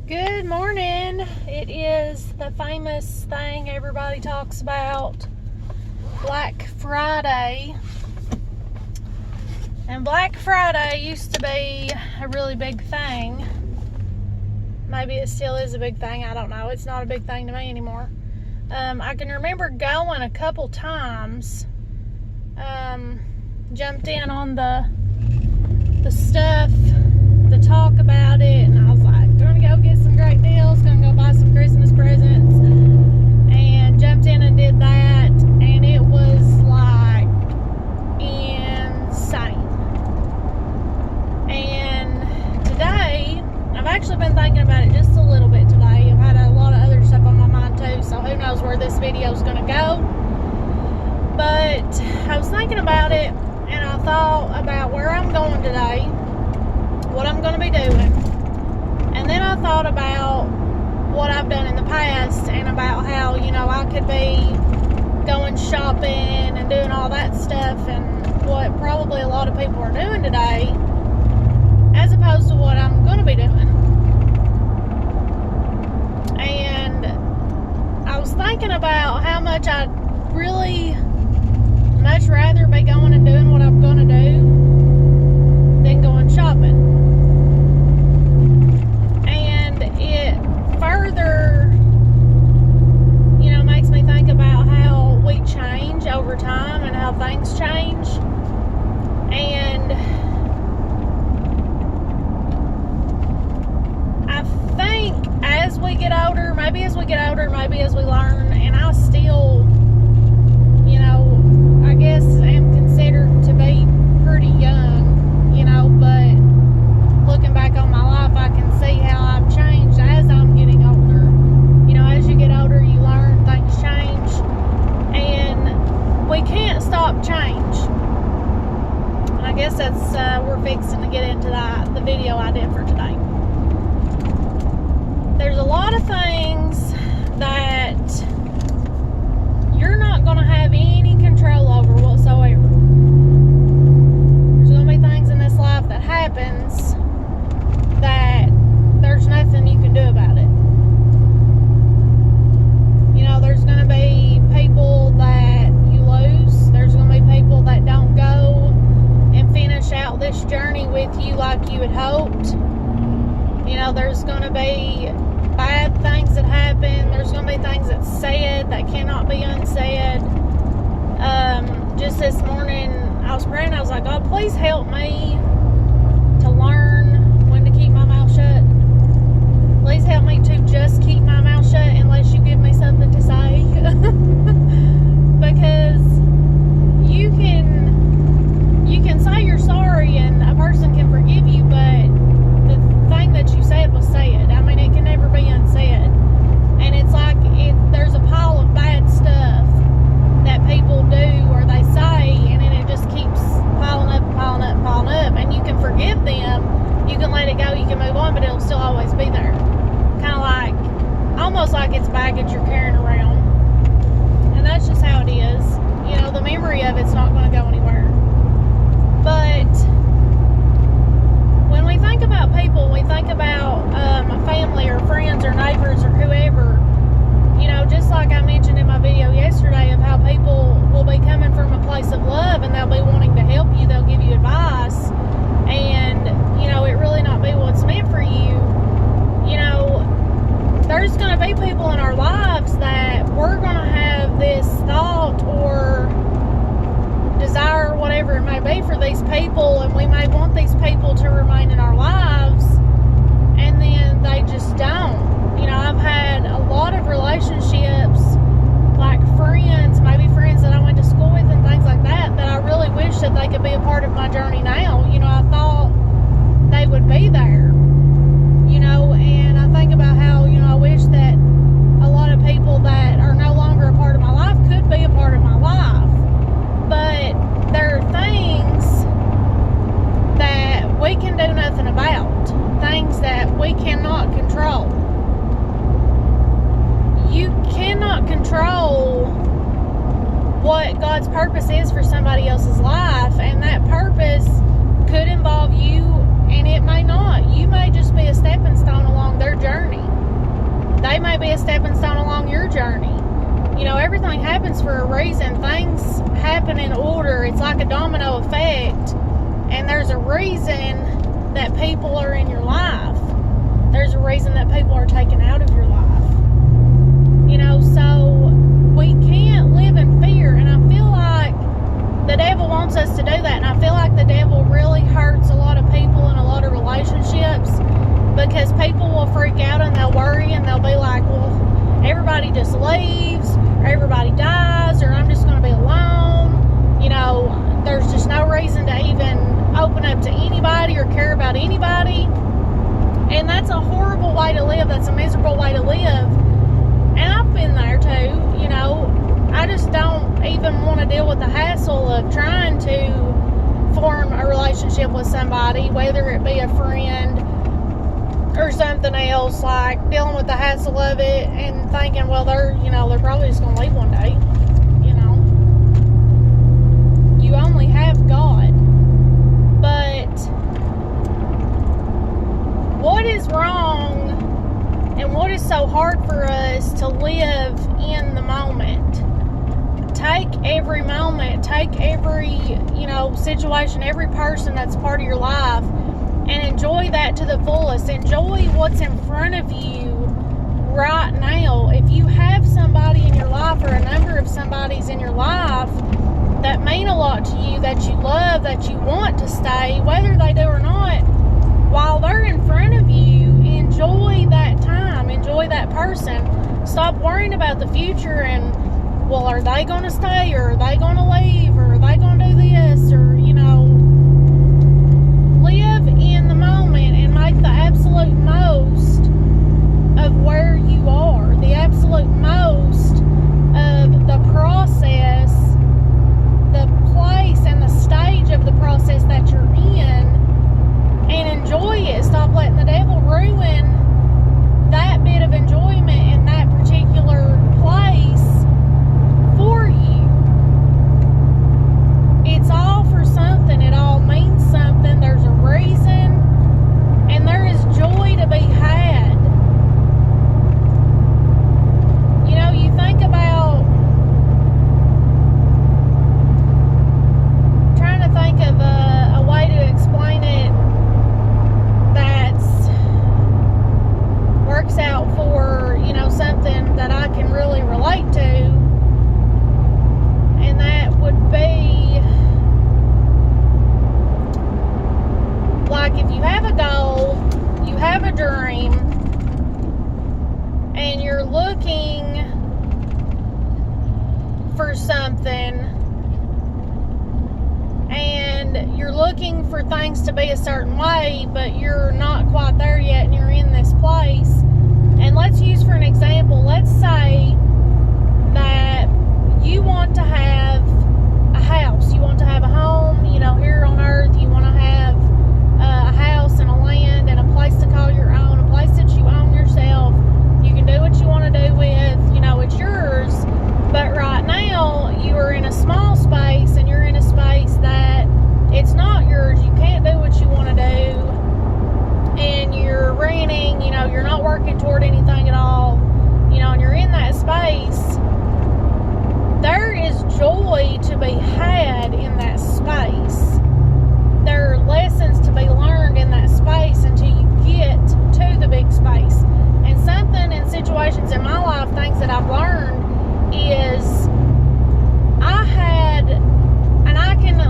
Good morning. It is the famous thing everybody talks about, Black Friday. And Black Friday used to be a really big thing. Maybe it still is a big thing. I don't know. It's not a big thing to me anymore. I can remember going a couple times. Jumped in on the stuff to talk about it, and I was like, gonna go get some great deals, gonna go buy some Christmas presents, and jumped in and did that, and it was like insane. And today, I've actually been thinking about it just a little bit today. I've had a lot of other stuff on my mind too, so who knows where this video is gonna go. But I was thinking about it, and I thought about where I'm going today, what I'm going to be doing, and then I thought about what I've done in the past and about how, I could be going shopping and doing all that stuff and what probably a lot of people are doing today as opposed to what I'm going to be doing. And I was thinking about how much I'd really much rather be going and doing what I'm going to do than going shopping. And it further, makes me think about how we change over time and how things change. And I think as we get older, maybe as we learn, and I still, I guess am considered to be pretty young, but looking back on my life, I can see how I've changed as I'm getting older. As you get older, you learn, things change, and we can't stop change. And I guess that's, we're fixing to get into the video I did for today. There's a lot of things that you're not going to have any control over whatsoever. There's going to be things in this life that happens that there's nothing you can do about it. There's going to be people that you lose. There's going to be people that don't go and finish out this journey with you like you had hoped. There's going to be bad things that happen. There's going to be things that's said that cannot be unsaid. Just this morning, I was praying. I was like, God, please help me to learn when to keep my mouth shut. Please help me to just keep my mouth shut unless you give me something to say. Because you can say you're sorry and a person can forgive you, but the thing that you said was said. I mean, it can never be unsaid. And it's like there's a pile of bad stuff that people do or they say, and then it just keeps piling up, and you can forgive them, you can let it go, you can move on, but it'll still always be there. Kind of like, almost like it's baggage you're carrying around. And that's just how it is. The memory of it's not going to go anywhere. But when we think about people, we think about family or friends or neighbors or whoever, just like I mentioned in my video yesterday of how people will be coming from a place of love and they'll be wanting to help you, they'll give you advice, and, it really not be what's meant for you. There's going to be people in our lives that we're going to have this thought or desire, whatever it may be, for these people, and we may want these people to remain in our lives, and then they just don't. I've had a lot of relationships, like friends, maybe friends that I went to school with and things like that, that I really wish that they could be a part of my journey now. I thought they would be there, and I think about how, I wish that a lot of people that are no longer a part of my life could be a part of my life. But there are things that we can do nothing about, things that we cannot control. You cannot control what God's purpose is for somebody else's life, and that purpose could involve you, and it may not. You may just be a stepping stone along their journey. stepping stone along your journey. You know, everything happens for a reason. Things happen in order. It's like a domino effect. And there's a reason that people are in your life. There's a reason that people are taken out of your life. You know, so we can't live in fear. And I feel like the devil wants us to do that. And I feel like the devil really hurts a lot of people in a lot of relationships, because people will freak out and they'll worry and they'll be like, well, everybody just leaves, or everybody dies, or I'm just going to be alone. You know, there's just no reason to even open up to anybody or care about anybody. And that's a horrible way to live. That's a miserable way to live. And I've been there too. You know, I just don't even want to deal with the hassle of trying to form a relationship with somebody, whether it be a friend or something else, like dealing with the hassle of it and thinking, well, they're probably just going to leave one day. You know, you only have God. But what is wrong and what is so hard for us to live in the moment? Take every moment, take every, situation, every person that's part of your life, and enjoy that to the fullest. Enjoy what's in front of you right now. If you have somebody in your life, or a number of somebodies in your life that mean a lot to you, that you love, that you want to stay, whether they do or not, while they're in front of you, enjoy that time, enjoy that person. Stop worrying about the future and, well, are they going to stay, or are they going to leave, or are they going to do this, or, live in the moment and make the absolute most of where you are, the absolute most of the process, the place and the stage of the process that you're in, and enjoy it. Stop letting the devil ruin that bit of enjoyment in that particular place for you. It's all for something. It all means something. There's a reason, and there is joy to be had. You think about trying to think of a way to explain it that's works out for, something that I can really relate to. And that would be like, if you have a goal, you have a dream, and you're looking for something, and you're looking for things to be a certain way, but you're not quite there yet, and you're in this place. And let's use for an example, let's say that you want to have a house, you want to have a home, here on earth, you want to have a house and a land and a place to call your own, a place that you own yourself. You can do what you want to do with, it's yours. But right now, you are in a small space, and you're in a space that it's not yours. You can't do what you want to do, and you're renting, you're not working toward anything at all, and you're in that space. There is joy to be had in that space. There are lessons to be learned in that space until you get to the big space. And something in situations in my life, things that I've learned, is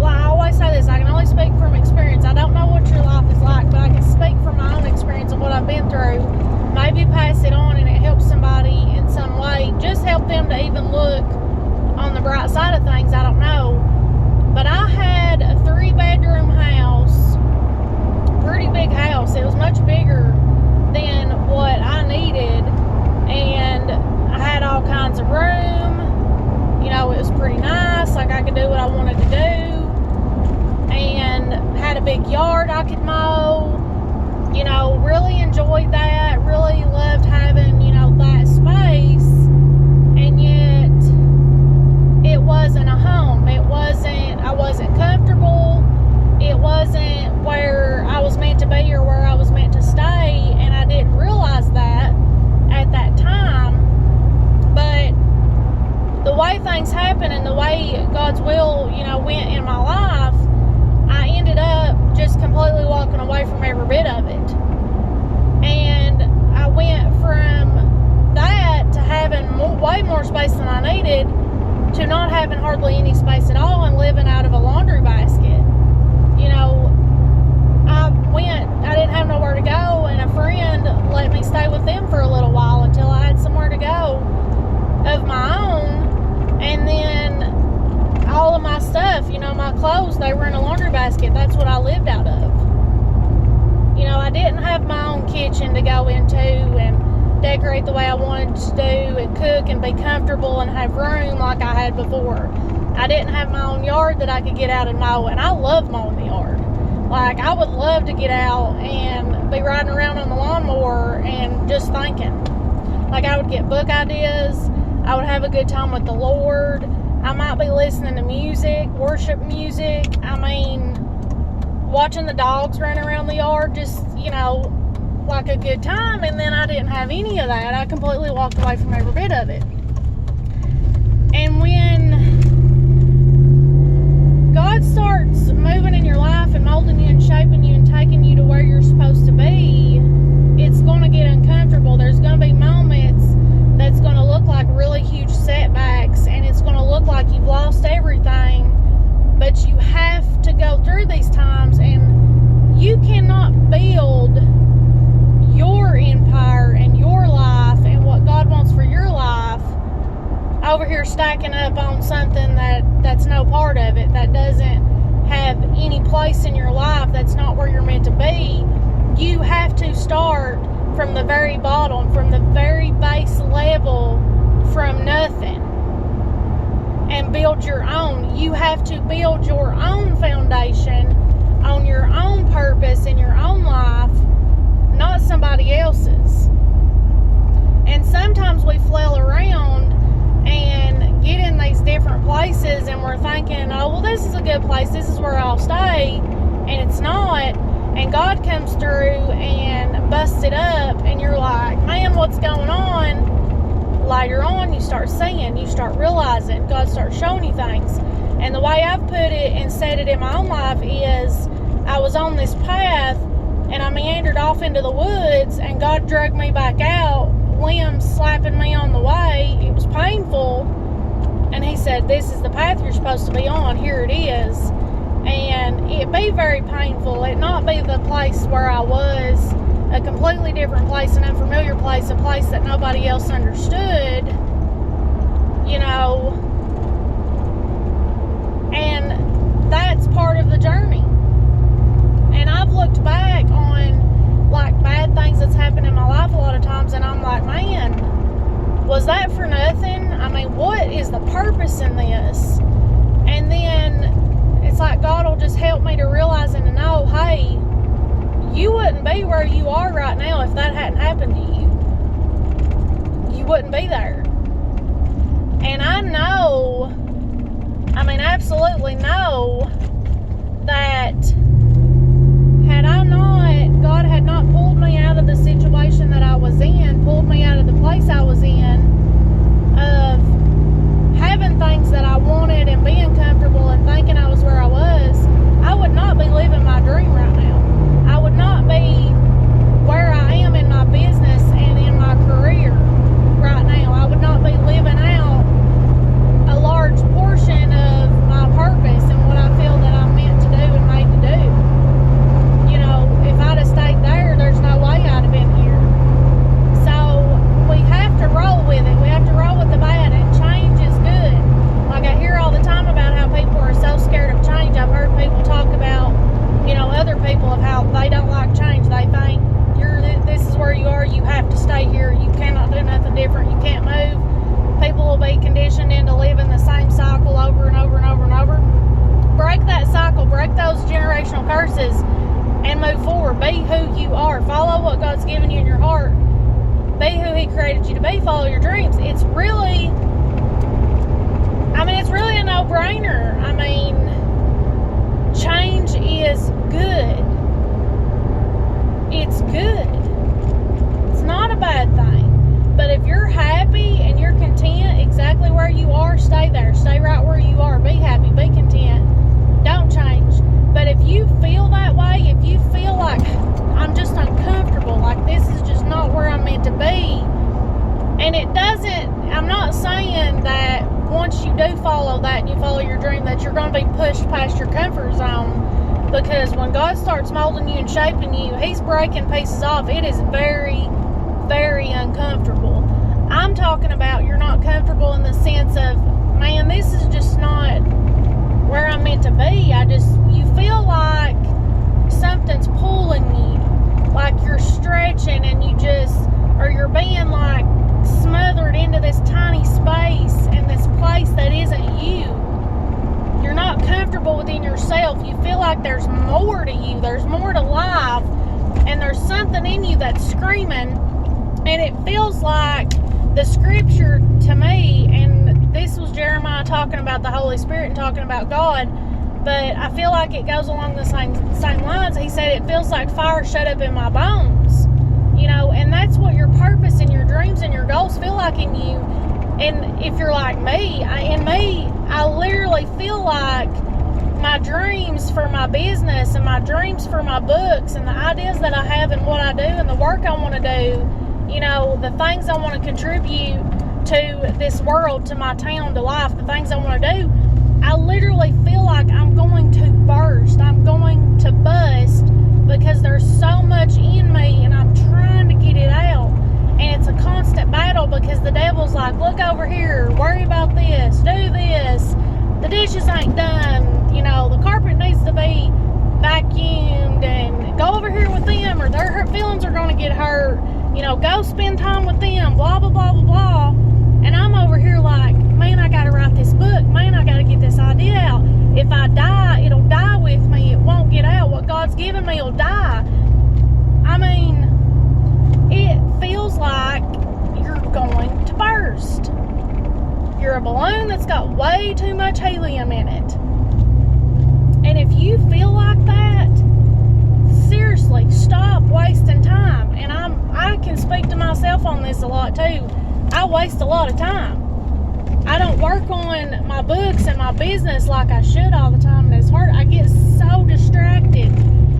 I always say this, I can only speak from experience. I don't know what your life is like, but I can speak from my own experience and what I've been through. Maybe pass it on and it helps somebody in some way. Just help them to even look on the bright side of things. I don't know. But I had a 3-bedroom house, pretty big house. It was much bigger than what I needed, and I had all kinds of room. It was pretty nice. Like, I could do what I wanted to do, and had a big yard I could mow. Really enjoyed that. Really loved having, that space. And yet, it wasn't a home. I wasn't comfortable. It wasn't where I was meant to be or where I was meant to stay. And I didn't realize that at that time. way God's will, went in my life, I ended up just completely walking away from every bit of it. And I went from that to having way more space than I needed to not having hardly any space at all and living out of a laundry basket. I didn't have nowhere to go, and a friend let me stay with them for a little while until I had somewhere to go of my own. And then all of my stuff, my clothes, they were in a laundry basket. That's what I lived out of. I didn't have my own kitchen to go into and decorate the way I wanted to do and cook and be comfortable and have room like I had before. I didn't have my own yard that I could get out and mow, and I love mowing the yard. Like, I would love to get out and be riding around on the lawnmower and just thinking. Like, I would get book ideas. I would have a good time with the Lord. I might be listening to music, worship music. Watching the dogs run around the yard, just, like a good time. And then I didn't have any of that. I completely walked away from every bit of it. And when God starts moving in your life and molding you and shaping you and taking you to where you're supposed to be, it's going to get uncomfortable. There's going to be moments that's going to look like really huge setbacks, and it's going to look like you've lost everything, but you have to go through these times, and you cannot build your empire and your life and what God wants for your life over here stacking up on something that's no part of it, that doesn't have any place in your life, that's not where you're meant to be. You have to start from the very bottom, from the very base level, from nothing, and build your own. You have to build your own foundation on your own purpose in your own life, not somebody else's. And sometimes we flail around and get in these different places, and we're thinking, oh, well, this is a good place, this is where I'll stay, and it's not. And God comes through and busts it up, and you're like, man, what's going on? Later on, you start seeing, you start realizing, God starts showing you things. And the way I've put it and said it in my own life is, I was on this path, and I meandered off into the woods, and God dragged me back out, limbs slapping me on the way. It was painful, and He said, this is the path you're supposed to be on, here it is. And it be very painful. It not be the place where I was, a completely different place, an unfamiliar place, a place that nobody else understood, and that's part of the journey. And I've looked back on like bad things that's happened in my life a lot of times, and I'm like, man, was that for nothing? What is the purpose in this? And then it's like God will just help me to realize and to know, hey, you wouldn't be where you are right now if that hadn't happened to you. You wouldn't be there. And I know, absolutely know that God had not pulled me out of the situation that I was in, pulled me out of the place I was in, of having things that I wanted and being comfortable and thinking I was where I was, I would not be living my dream right now. I would not be where I am in my business and in my career right now. I would not be living out a large portion of my purpose and what I feel that I'm meant to do and made to do. If I'd have stayed there, there's no way I'd have been here. So we have to roll with it. We have to roll with the bad, and change is good. Like, I hear all the time about how people are so scared of change. I've heard people talk about, other people, of how they don't like change. They think this is where you are, you have to stay here, you cannot do nothing different, you can't move. People will be conditioned into living the same cycle over and over and over and over. Break that cycle, break those generational curses, and move forward. Be who you are. Follow what God's given you in your heart. Be who He created you to be. Follow your dreams. It's really a no-brainer. Change is good. It's good. It's not a bad thing. But if you're happy and you're content exactly where you are, stay there. Stay right where you you are. Be happy, be content. Don't change. But if you feel that way, if you feel like I'm just uncomfortable, like this is just not where I'm meant to be, and it doesn't, I'm not saying that once you do follow that and you follow your dream that you're going to be pushed past your comfort zone, because when God starts molding you and shaping you, He's breaking pieces off. It is very, very uncomfortable. I'm talking about you're not comfortable in the sense of, man, this is just not where I'm meant to be. You feel like something's pulling you, like you're stretching and or you're being like smothered into this tiny space in this place that isn't you. You're not comfortable within yourself. You feel like there's more to you, there's more to life, and there's something in you that's screaming, and it feels like the scripture to me, and this was Jeremiah talking about the Holy Spirit and talking about God, but I feel like it goes along the same lines. He said it feels like fire shut up in my bones, and that's what your purpose and your dreams and your goals feel like in you. And if you're like me, I literally feel like my dreams for my business and my dreams for my books and the ideas that I have and what I do and the work I want to do, the things I want to contribute to this world, to my town, to life, the things I want to do, I literally feel like I'm going to burst. I'm going to bust because there's so much in me and I'm trying to get it out. And it's a constant battle because the devil's like, look over here, worry about this, do this, the dishes ain't done, the carpet needs to be vacuumed, and go over here with them or their feelings are going to get hurt, go spend time with them, blah, blah, blah, blah, blah. And I'm over here like, man, I got to write this book, man, I got to get this idea out. If I die, it'll die with me, it won't get out. What God's given me will die. I mean, it feels like you're going to burst. You're a balloon that's got way too much helium in it. And if you feel like that, seriously, stop wasting time. And I can speak to myself on this a lot too. I waste a lot of time. I don't work on my books and my business like I should all the time, and it's hard. I get so distracted.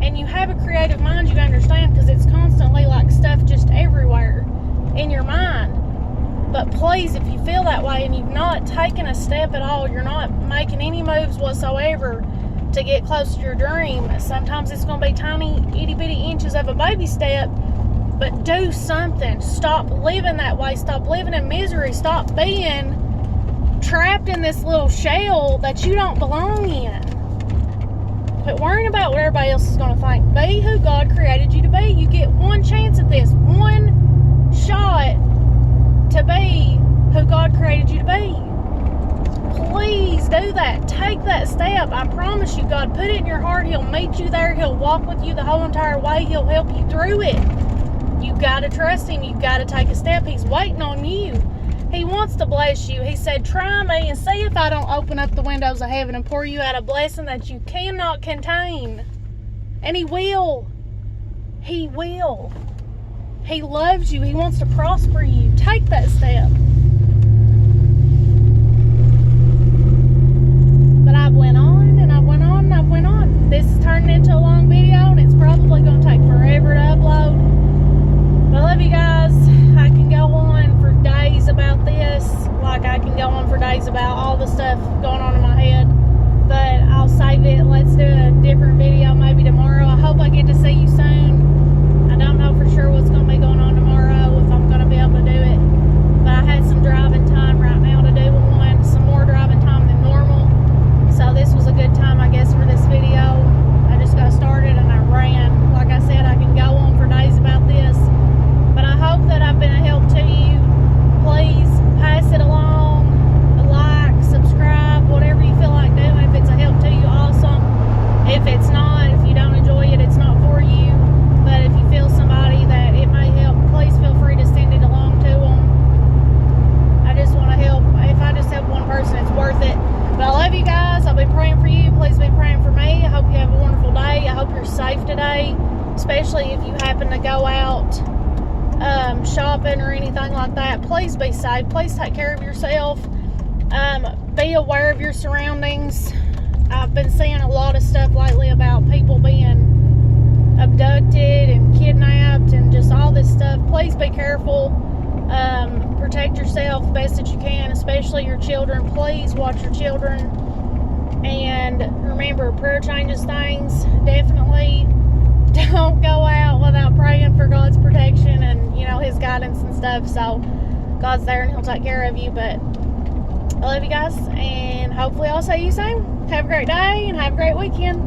And you have a creative mind, you understand, because it's constantly like stuff just everywhere in your mind. But please, if you feel that way and you've not taken a step at all, you're not making any moves whatsoever to get close to your dream. Sometimes it's going to be tiny, itty-bitty inches of a baby step, but do something. Stop living that way. Stop living in misery. Stop being trapped in this little shell that you don't belong in. Quit worrying about what everybody else is going to think. Be who God created you to be. You get one chance at this, one shot to be who God created you to be. Please do that. Take that step. I promise you, God put it in your heart. He'll meet you there. He'll walk with you the whole entire way. He'll help you through it. You've got to trust Him. You've got to take a step. He's waiting on you. He wants to bless you. He said, try me and see if I don't open up the windows of heaven and pour you out a blessing that you cannot contain. And He will. He will. He loves you. He wants to prosper you. Take that step. But I've went on and I've went on and I've went on. This is turning into a long video and it's probably going to take forever to upload. But I love you guys. I can go on for days about this. Like I can go on for days about all the stuff going on in my head. But I'll save it. Let's do a different video maybe tomorrow. I hope I get to see you soon. I don't know for sure what's going to be going on tomorrow, if I'm going to be able to do it. But I had some driving time right now to do one. Some more driving time than normal. So this was a good time, I guess, for this video. I just got started and I ran. Like I said, I can go on for days about this. But I hope that I've been a help to you. Please pass it along. Like, subscribe, whatever you feel like doing. If it's a help to you, awesome. If it's not, if you don't enjoy it, it's not for you. But if you feel somebody that it may help, please feel free to send it along to them. I just want to help. If I just help one person, it's worth it. But I love you guys. I'll be praying for you. Please be praying for me. I hope you have a wonderful day. I hope you're safe today, especially if you happen to go out shopping or anything like that. Please be safe. Please take care of yourself. Be aware of your surroundings. I've been seeing a lot of stuff lately about people being abducted and kidnapped and just all this stuff. Please be careful. Protect yourself best that you can, especially your children. Please watch your children. And remember, prayer changes things. Definitely don't go out without praying for God's protection and, His guidance and stuff. So God's there and He'll take care of you. But I love you guys, and hopefully I'll see you soon. Have a great day and have a great weekend.